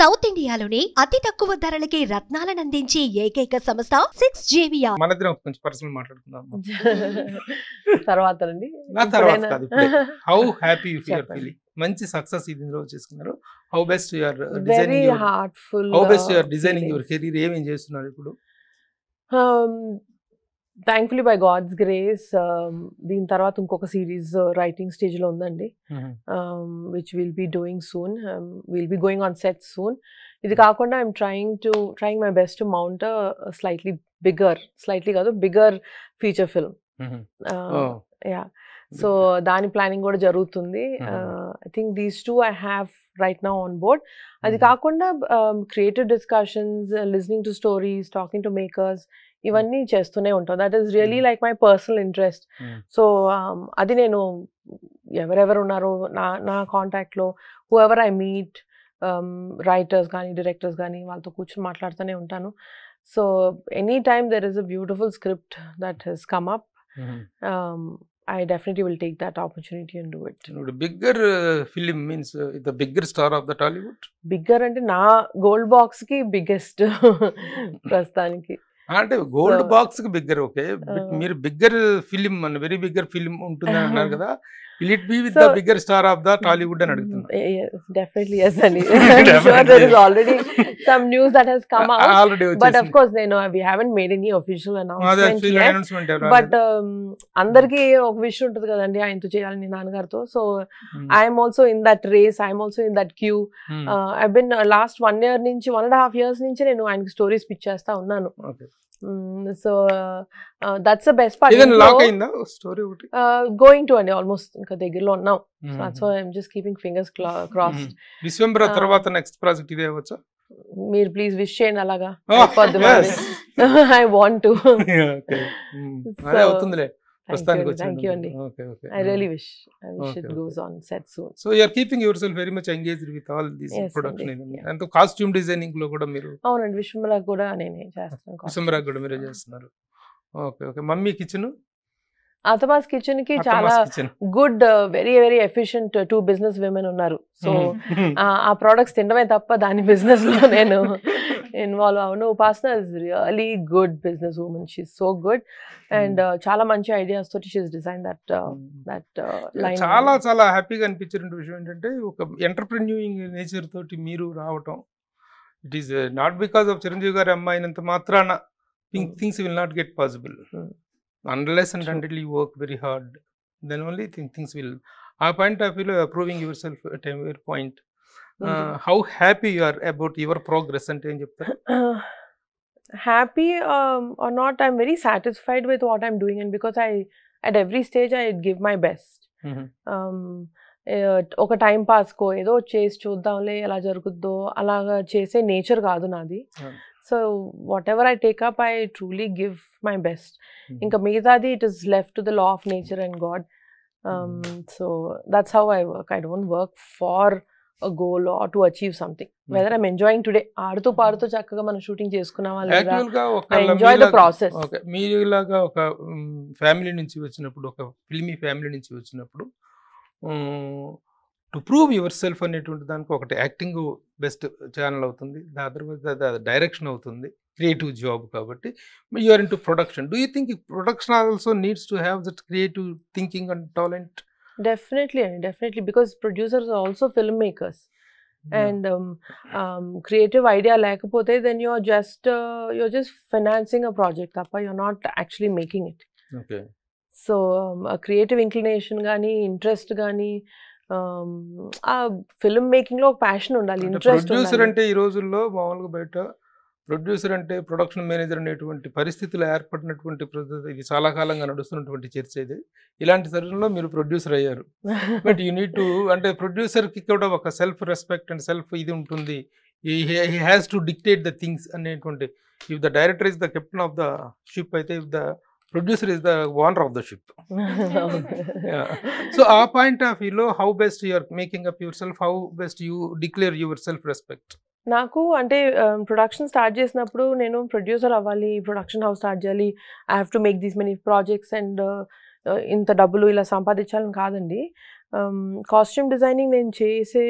South ఇండియాలోనే అతి తక్కువ ధరలకి రత్నాలనందించే ఏకైక సంస్థ 6JVR. మన దగ్గర కొంచెం పర్సనల్ మాట్లాడుకుందాం. తర్వాత అండి నా తర్వాత కాదు ఇప్పుడే. How happy you feel feeling. మంచి సక్సెస్ ఇందులో చేసుకున్నారు. How best you are designing your heartful how best you are designing your career. ఏమేం చేస్తున్నారు ఇప్పుడు? థ్యాంక్ఫుల్లీ బై గాడ్స్ గ్రేస్ దీని తర్వాత ఇంకొక సిరీస్ రైటింగ్ స్టేజ్ లో ఉందండి, which will be doing soon. Will be going on set soon. ఇది కాకుండా I'm trying my best to mount slightly కాదు bigger feature film. Yeah, so దాని ప్లానింగ్ కూడా జరుగుతుంది. I think these two I have right now on board. అది కాకుండా creative discussions, listening to stories, talking to makers, ఇవన్నీ చేస్తూనే ఉంటాం. That is really like my personal interest. So అది నేను ఎవరెవరు ఉన్నారో నా కాంటాక్ట్లో, whoever I meet, writers కానీ డైరెక్టర్స్ కానీ వాళ్ళతో కూర్చొని మాట్లాడుతూనే ఉంటాను. So any time there is a beautiful script that he's come up, I definitely will take that opportunity and do it. Bigger film means the bigger star of the Tollywood? Bigger ante na gold box ki biggest prastaniki. అంటే gold box కి bigger okay, మీరు bigger film అని very bigger film ఉంటుంది అన్నారు కదా, will it be with the bigger star of the Tollywood అని అడుగుతున్నా. Definitely yes అండి. Sure there is already some news that has come out already, but of course we haven't made any official announcement yet. But అందరికి ఒక విషయం ఉంటుంది కదండి, ఆయనతో చేయాలని నాన్నగారితో. So I'm also in that race, I'm also in that queue. I been last 1 year నుంచి 1.5 years నుంచి నేను ఆయనకి స్టోరీస్ పిచ్ చేస్తా ఉన్నాను. So that's the best part. Even lock అయిందా స్టోరీ ఒకటి? Going to అండి, ఆల్మోస్ట్ ఇంకా దగ్గరలో ఉన్నాం. So that's why I'm just keeping fingers crossed. Vishwambhara తర్వాత నెక్స్ట్ ప్రాజెక్ట్ ఇదే అవ్వచ్చా? మీరు ప్లీజ్ విష్ చేయండి అలాగా. I want to. Okay. అదే అవుతుందిలే. Thank you అండి. I really wish it goes on set soon. So you are keeping yourself very much engaged with all these production. And costume designing లో కూడా మీరు? అవునండి, విశ్వంబర కూడా నేనే చేస్తాను. విశ్వంబర కూడా మీరే చేస్తున్నారు. Okay. Mummy kitchen? Athamma's kitchen కి చాలా good, very very efficient 2 business women ఉన్నారు. సో ఆ ప్రోడక్ట్స్ తినడమే తప్ప దాని బిజినెస్ లో నేను ఇన్వాల్వ్ అవును. Upasana is really good business women. She is so good and చాలా మంచి ఐడియాస్ తోటి she is design that line. చాలా హ్యాపీగా అనిపించిన విషయం ఏంటంటే, ఒక ఎంటర్‌ప్రెన్యూరింగ్ నేచర్ తోటి మీరు రావటం. It is not because of Chiranjeevi గారి అమ్మాయినంత మాత్రాన things will not get possible. Unless and until you work very hard, then only things will. Our point of view, proving yourself at every point. How happy you are about your progress ante em cheptaru? Happy or not, I'm very satisfied with what I'm doing, and because at every stage I give my best. ఒక time pass కో ఏదో చేసి చూద్దాంలే ఎలా జరుగుద్దో అలాగా చేసే nature కాదు నాది. So whatever I take up, I truly give my best. Inka megadi it is left to the law of nature and God. So that's how I work. I don't work for a goal or to achieve something. Whether I'm enjoying today, ఆడుతూ పాడుతూ చక్కగా మనం shooting చేసుకున్నామా లేదా, I enjoy the process. Okay, మీలాగా ఒక family నుంచి వచ్చినప్పుడు, ఒక ఫిల్మీ ఫ్యామిలీ నుంచి వచ్చినప్పుడు, టు ప్రూవ్ యువర్ సెల్ఫ్ అనేటువంటి దానికి ఒకటి యాక్టింగ్ బెస్ట్ ఛానల్ అవుతుంది, అదర్వైజ్ డైరెక్షన్ అవుతుంది, క్రియేటివ్ జాబ్. కాబట్టి you are in to production. Do you think production also needs to have that creative thinking and talent? Definitely, because producers are also filmmakers. And creative idea లేకపోతే then you're just financing a project తప్ప you're not actually making it. Okay. So a creative inclination గానీ interest గానీ ఆ film making లో passion ఉండాలి, interest. Producer అంటే ఈ రోజుల్లో మామూలుగా బయట ప్రొడ్యూసర్ అంటే ప్రొడక్షన్ మేనేజర్ అనేటువంటి పరిస్థితులు ఏర్పడినటువంటి, ఇది చాలా కాలంగా నడుస్తున్నటువంటి చర్చ ఇది. ఇలాంటి తరుణంలో మీరు ప్రొడ్యూసర్ అయ్యారు. బట్ యూ నీడ్ టు, అంటే ప్రొడ్యూసర్కి కూడా ఒక సెల్ఫ్ రెస్పెక్ట్ అండ్ సెల్ఫ్ ఇది ఉంటుంది. He has to dictate the things అనేటువంటి. If the director is the captain of the ship, అయితే if the producer is the owner of the ship. Yeah. So our point of view, how best you are making up yourself, how best you declare your self respect? నాకు అంటే production start చేసినప్పుడు నేను producer అవ్వాలి, production house start చేయాలి, I have to make these many projects and ఇంత డబ్బులు ఇలా సంపాదించాలని కాదండి. కాస్ట్యూమ్ డిజైనింగ్ నేను చేసే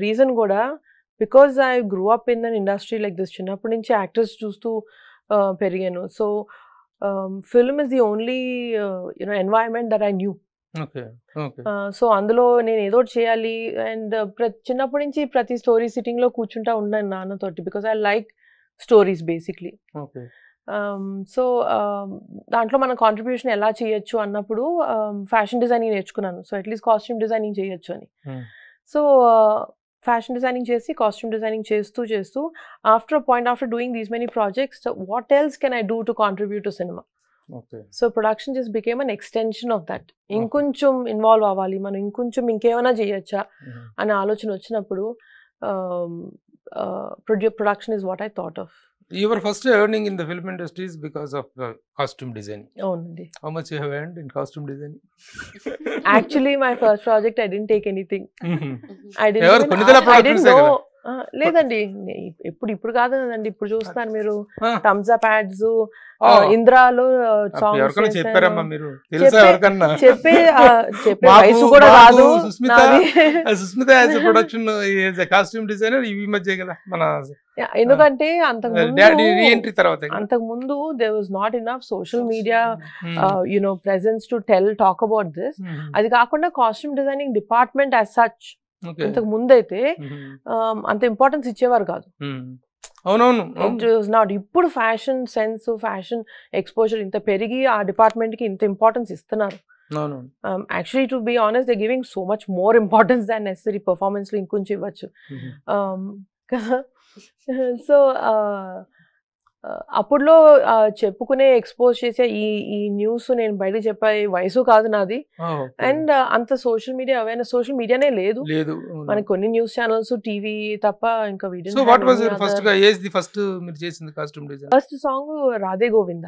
రీజన్ కూడా because I grew up in an industry like this, చిన్నప్పటి నుంచి యాక్టర్స్ చూస్తూ పెరిగాను. So film is the only environment that I knew. So అందులో నేను ఏదో చేయాలి. అండ్ చిన్నప్పటి నుంచి ప్రతి స్టోరీ సిట్టింగ్ లో కూర్చుంటా ఉన్నాను నాన్నతోటి, because I like stories basically. So దాంట్లో మన కాంట్రిబ్యూషన్ ఎలా చేయొచ్చు అన్నప్పుడు ఫ్యాషన్ డిజైనింగ్ నేర్చుకున్నాను. సో అట్లీస్ట్ కాస్ట్యూమ్ డిజైనింగ్ చేయొచ్చు అని. సో ఫ్యాషన్ డిజైనింగ్ చేసి కాస్ట్యూమ్ డిజైనింగ్ చేస్తూ after a point, after doing these many projects, what else can I do to contribute to cinema? So production just became an extension of that. ఇంకొంచెం involve అవ్వాలి మనం, ఇంకొంచెం ఇంకేమైనా చేయొచ్చా అనే ఆలోచన వచ్చినప్పుడు production is what I thought of. You were first earning in the film industry is because of costume design. Only. How much you have earned in costume design? Actually, my first project I didn't take anything. I didn't know. లేదండి, ఇప్పుడు కాదండి, ఇప్పుడు చూస్తాను మీరు Thums up ads, ఇంద్రాలో songs చెప్పే వయసు కూడా రాదు. ఎందుకంటే అంతకు ముందు there was not enough social media presence to talk about this. అది కాకుండా costume designing department as such ఇంతకు ముందు అయితే అంత ఇంపార్టెన్స్ ఇచ్చేవారు కాదు. నాట్. ఇప్పుడు ఫ్యాషన్ సెన్స్, ఫ్యాషన్ ఎక్స్పోజర్ ఇంత పెరిగి ఆ డిపార్ట్మెంట్ కి ఇంత ఇంపార్టెన్స్ ఇస్తున్నారు. Actually to be honest, they giving so much more importance than necessary. Performance లో ఇంకొంచెం ఇవ్వచ్చు. సో అప్పుడులో చెప్పుకునే ఎక్స్పోజ్ చేసే ఈ న్యూస్ నేను బయటకు చెప్పే వయసు కాదు నాది. అండ్ అంత సోషల్ మీడియా అవేర్నెస్, సోషల్ మీడియానే లేదు మనకి. కొన్ని న్యూస్ ఛానల్స్, టీవీ తప్ప ఇంకా video. First song Radhe Govinda,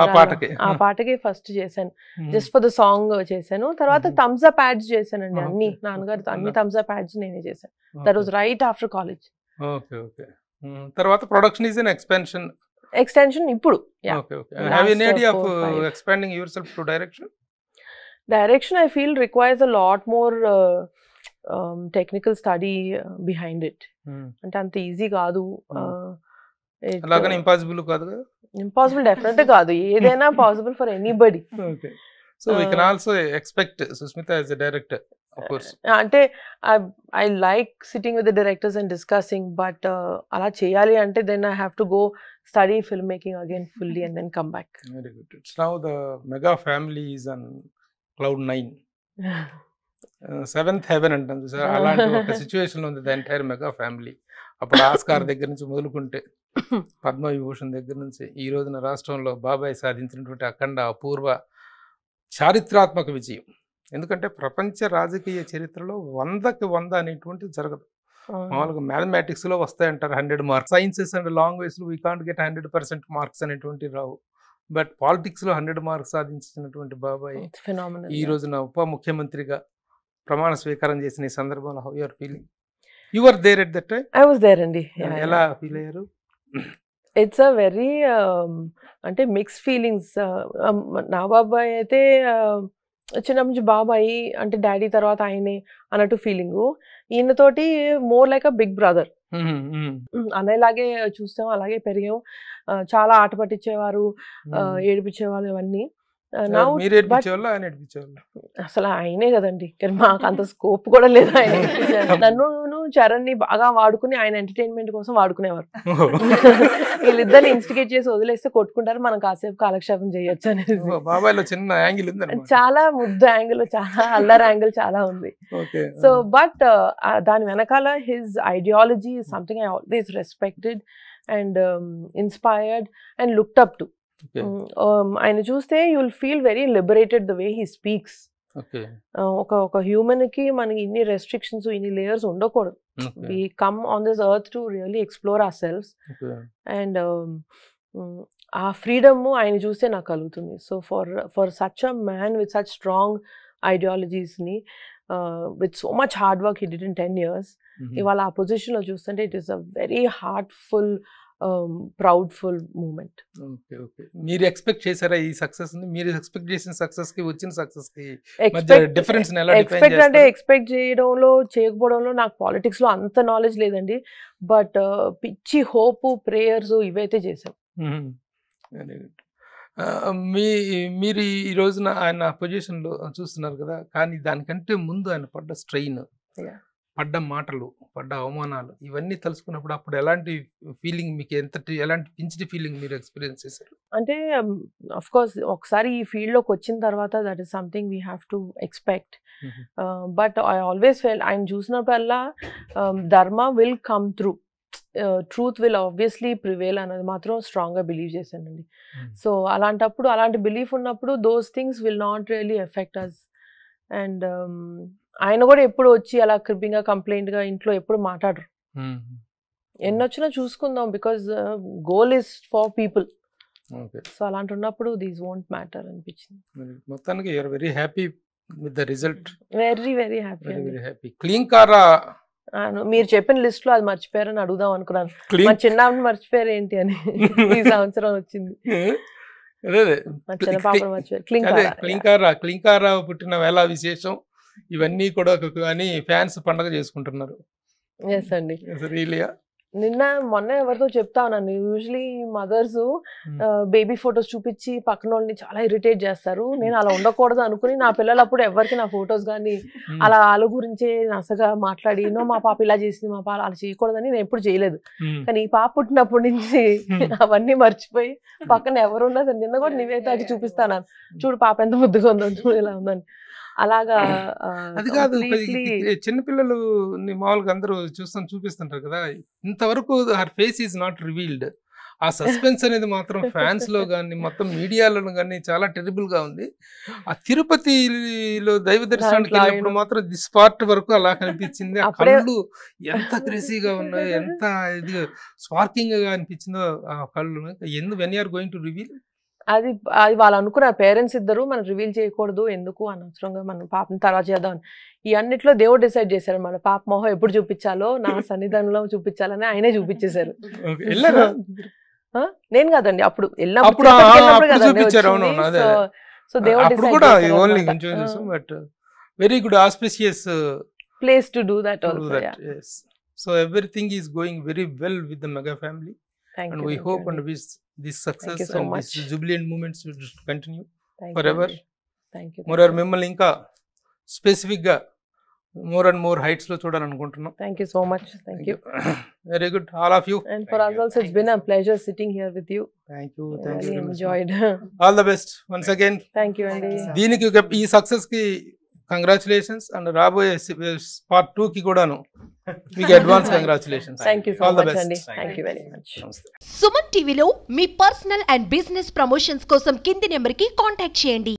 ఆ పాటకే ఫస్ట్ చేశాను. జస్ట్ ఫర్ ద సాంగ్ చేశాను. తర్వాత థమ్స్ అప్ యాడ్స్ చేశానండి. అన్ని నాన్నగారు అన్ని థమ్స్ అప్ యాడ్స్ నేనే చేశాను. That was right after college. తర్వాత ప్రొడక్షన్ ఇస్ ఎన్ ఎక్స్టెన్షన్ ఇప్పుడు. Have any idea of expanding yourself to direction? Direction I feel requires a lot more technical study behind it. అంటే అంత easy కాదు. అలాగని impossible కాదు కదా? ఇంపాసిబుల్ డెఫినెట్ కాదు. ఏదైనా possible for anybody. So we can also expect Susmitha as a director, of course. అంటే I like sitting with the directors and discussing, but అలా చేయాలి అంటే then I have to go study filmmaking again fully and then come back. Very good. It's now the mega family is on cloud 9. Seventh heaven అంటాం sir. అలాంటి ఒక situation ఉంది the entire mega family. అప్పుడు Oscar దగ్గర నుంచి మొదలుకుంటే పద్మవిభూషణ్ దగ్గర నుంచి ఈ రోజున రాష్ట్రంలో బాబాయ్ సాధించినటువంటి అఖండ అపూర్వ చారిత్రాత్మక విజయం. ఎందుకంటే ప్రపంచ రాజకీయ చరిత్రలో 100కి 100 అనేటువంటిది జరగదు. మామూలుగా మ్యాథమెటిక్స్లో వస్తాయంటారు 100 మార్క్స్, సైన్సెస్ అండ్ లాంగ్వేజ్లో వీ కాంట్ గెట్ 100% మార్క్స్ అనేటువంటి రావు. బట్ పాలిటిక్స్లో 100 మార్క్స్ సాధించినటువంటి బాబాయ్ ఈ రోజున ఉప ముఖ్యమంత్రిగా ప్రమాణ స్వీకారం చేసిన ఈ సందర్భంలో how you are feeling? You are there at that time? I was there అండి. ఎలా ఫీల్ అయ్యారు? ఇట్స్ అ వెరీ అంటే మిక్స్ ఫీలింగ్స్. నా బాబాయ్ అయితే చిన్నప్పటి నుంచి బాబాయి అంటే డాడీ తర్వాత ఆయనే అన్నట్టు ఫీలింగు. ఈయనతోటి more like a big brother. అన్నయ్యలాగే చూస్తాం, అలాగే పెరిగాం. చాలా ఆట పట్టించేవారు, ఏడిపించేవాళ్ళు ఇవన్నీ. అసలు ఆయనే కదండి, కానీ మాకు అంత స్కోప్ కూడా లేదు. ఆయన నన్ను చరణ్ ని బాగా వాడుకుని ఆయన ఎంటర్టైన్మెంట్ కోసం వాడుకునేవారు. వీళ్ళిద్దరిని ఇన్స్టిగేట్ చేసి వదిలేస్తే కొట్టుకుంటారు, మనం కాసేపు కాలక్షేపం చేయొచ్చు అనేది. చాలా ముద్దు యాంగిల్, చాలా అల్లర్ యాంగిల్ చాలా ఉంది. సో బట్ దాని వెనకాల his ideology is something I always respected and inspired and looked up to. ఆయన చూస్తే you will feel very liberated the way he speaks. ఒక హ్యూమన్ కి మనకి ఇన్ని రెస్ట్రిక్షన్స్, ఇన్ని లేయర్స్ ఉండకూడదు. We come on this earth to really explore ourselves and ఆ freedom ఆయన చూస్తే నాకు కలుగుతుంది. So for such a man with such strong ideologies ని with so much hard work he did in 10 years, ఇవాళ ఆ position లో చూస్తుంటే it is a very heartful proudful moment. Okay okay. మీరు ఎక్స్పెక్ట్ చేశారా ఈ సక్సెస్ ని? మీరు ఎక్స్పెక్ట్ చేసిన సక్సెస్ కి వచ్చిన సక్సెస్ కి మధ్య డిఫరెన్స్ ఎలా డిఫైన్ ఎక్స్పెక్ట్ అంటే చేస్తారు? ఎక్స్పెక్ట్ చేయడంలో చేయకపోవడంలో నాకు పాలిటిక్స్ లో అంత నాలెడ్జ్ లేదండి. బట్ పిచ్చి హోప్ ప్రేయర్స్ ఇవైతే చేశాం. Very good. మీరు ఈ రోజున ఆయన పొజిషన్ లో చూస్తున్నారు కదా, కానీ దానికంటే ముందు ఆయన పడ్డ స్ట్రెయిన్, Yeah. పడ్డ మాటలు, పడ్డ అవమానాలు, ఇవన్నీ తలుచుకున్నప్పుడు అప్పుడు ఎలాంటి ఫీలింగ్ మీకు, ఎలాంటి పించిడి ఫీలింగ్ మీరు ఎక్స్పీరియన్స్ చేశారు? అంటే అఫ్ కోర్స్ ఒకసారి ఈ ఫీల్డ్ లోకి వచ్చిన తర్వాత that is something we have to expect. But I always felt ఆయన చూసినప్పుడల్లా dharma will come through, truth will obviously prevail అన్నది మాత్రం స్ట్రాంగ్గా బిలీవ్ చేశానండి. సో అలాంటప్పుడు, అలాంటి బిలీఫ్ ఉన్నప్పుడు those things will not really effect us. And ఆయన కూడా ఎప్పుడు వచ్చి అలా క్రిపింగ్గా కంప్లైంట్గా ఇంట్లో ఎప్పుడు మాట్లాడరు. ఎన్నొచ్చినా చూసుకుందాం, because goal is for people. So అలాంటి ఉన్నప్పుడు దీస్ వోంట్ మ్యాటర్ అనిపించింది. మొత్తానికి you're very happy with the result. Very very happy. Very happy. Clean కారా మీరు చెప్పిన లిస్ట్ లో అది మర్చిపోయారని అడుగుదాం అనుకున్నాను. మా చిన్న మర్చిపోయారు ఏంటి అని. ఈ సంవత్సరం వచ్చింది మా చిన్న పాపను మర్చిపోయారు. క్లింకారా పుట్టిన వేళ విశేషం ఇవన్నీ కూడా అని ఫ్యాన్స్ పండగ చేసుకుంటున్నారు. ఎస్ అండి. రియలియా నిన్న మొన్న ఎవరితో చెప్తా ఉన్నాను, యూజువలీ మదర్స్ బేబీ ఫొటోస్ చూపించి పక్కన వాళ్ళని చాలా ఇరిటేట్ చేస్తారు. నేను అలా ఉండకూడదు అనుకుని నా పిల్లలు అప్పుడు ఎవరికి నా ఫొటోస్ కానీ అలా వాళ్ళ గురించే నసగా మాట్లాడి, నో మా పాప ఇలా చేసింది, మా పాప అలా చేయకూడదని నేను ఎప్పుడు చేయలేదు. కానీ ఈ పాప పుట్టినప్పటి నుంచి అవన్నీ మర్చిపోయి పక్కన ఎవరున్నా సరే, నిన్న కూడా నివేతాకి చూపిస్తాను, చూడు పాప ఎంత ముద్దుగా ఉందో, చూడు ఇలా ఉందని. అలాగా అది కాదు, చిన్నపిల్లలు మామూలుగా అందరూ చూపిస్తుంటారు కదా, ఇంతవరకు her face is not revealed. ఆ సస్పెన్స్ అనేది మాత్రం ఫ్యాన్స్ లో కానీ మొత్తం మీడియాలో కానీ చాలా టెరిబుల్ గా ఉంది. ఆ తిరుపతిలో దైవ దర్శనానికి వెళ్ళినప్పుడు మాత్రం దిస్ పార్ట్ వరకు అలా కనిపించింది. ఆ కళ్ళు ఎంత క్రేజీగా ఉన్నాయో, ఎంత ఇది స్పార్కింగ్ గా అనిపించిందో ఆ కళ్ళు. When you are going to reveal అది వాళ్ళు అనుకున్నారు పేరెంట్స్ ఇద్దరు, మనం రివీల్ చేయకూడదు, ఎందుకు అనవసరంగా మన పాపని తర్వాత చేద్దామని. ఈ అన్నిట్లో దేవుడు డిసైడ్ చేశారు మన పాప మొహం ఎప్పుడు చూపించాలో, నా సన్నిధానంలో చూపించాలని ఆయనే చూపించేశారు. నేను కాదండి, అప్పుడు వెళ్ళినప్పుడు very good auspicious place to do that also. So everything is going very well with the Mega family. Thank and you, we thank hope you. and wish this success so and much. this jubilant moments should continue Thank forever. you. Thank you. More మిమ్మల్ని ఇంకా specific గా more and more heights లో చూడాలనుకుంటున్నాం. Thank you so much. Thank you. Very good, all of you. And for us also, it's been a pleasure sitting here with you. Thank you. I Thank you really very much. enjoyed. All the best once again. Thank you, Andy. దీనికి ఈ success కి congratulations, and రాబోయే part 2 కి కూడాను మీకు advance congratulations. Thank you so All the much, best. Andy. Thank you very much. Suman టీవీలో మీ personal and business promotions కోసం కింది నెంబర్కి కాంటాక్ట్ చేయండి.